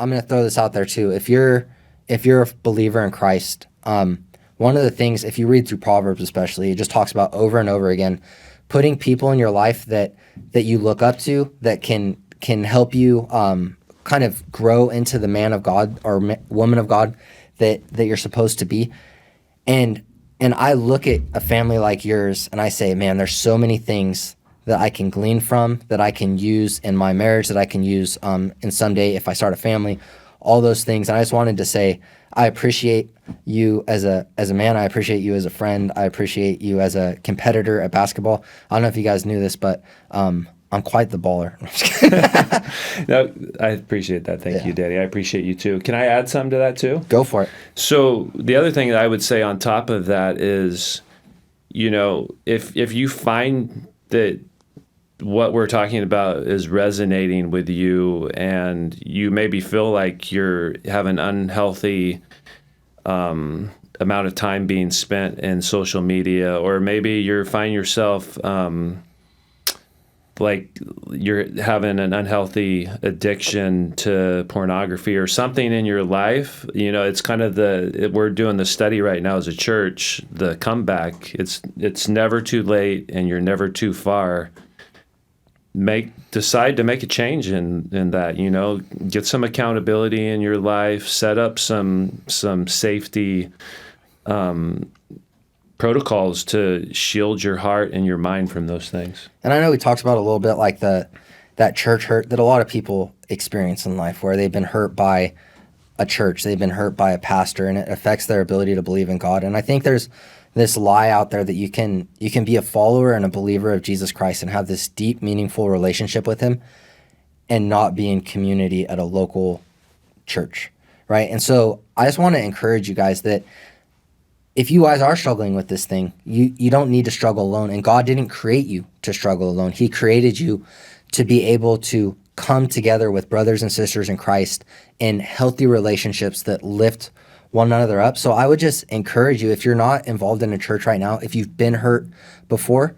I'm gonna throw this out there too. If you're a believer in Christ, one of the things, if you read through Proverbs especially, it just talks about over and over again, putting people in your life that you look up to, that can help you kind of grow into the man of God or woman of God that you're supposed to be. And I look at a family like yours and I say, man, there's so many things that I can glean from, that I can use in my marriage, that I can use in someday if I start a family, all those things. And I just wanted to say, I appreciate you as a man. I appreciate you as a friend. I appreciate you as a competitor at basketball. I don't know if you guys knew this, but I'm quite the baller. No, I appreciate that. Thank you, Daddy. I appreciate you too. Can I add something to that too? Go for it. So the other thing that I would say on top of that is, if you find that what we're talking about is resonating with you, and you maybe feel like you have an unhealthy amount of time being spent in social media, or maybe you find yourself like you're having an unhealthy addiction to pornography or something in your life, it's kind of we're doing the study right now as a church, the comeback. It's never too late and you're never too far. Decide to make a change in that, get some accountability in your life, set up some safety protocols to shield your heart and your mind from those things. And I know we talked about a little bit like that church hurt that a lot of people experience in life, where they've been hurt by a church, they've been hurt by a pastor, and it affects their ability to believe in God. And I think there's this lie out there that you can be a follower and a believer of Jesus Christ and have this deep, meaningful relationship with him and not be in community at a local church, right? And so I just want to encourage you guys that if you guys are struggling with this thing, you don't need to struggle alone. And God didn't create you to struggle alone. He created you to be able to come together with brothers and sisters in Christ in healthy relationships that lift one another up. So I would just encourage you, if you're not involved in a church right now, if you've been hurt before,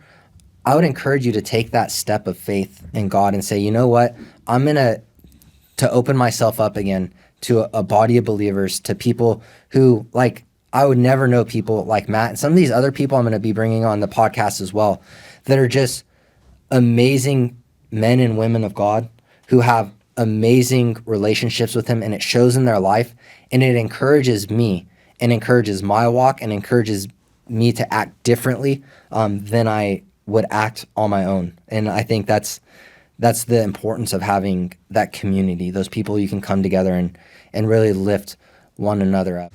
I would encourage you to take that step of faith in God and say, you know what, I'm going to open myself up again to a body of believers, to people who, like, I would never know people like Matt and some of these other people I'm going to be bringing on the podcast as well, that are just amazing men and women of God who have amazing relationships with him, and it shows in their life, and it encourages me and encourages my walk and encourages me to act differently than I would act on my own. And I think that's the importance of having that community, those people you can come together and really lift one another up.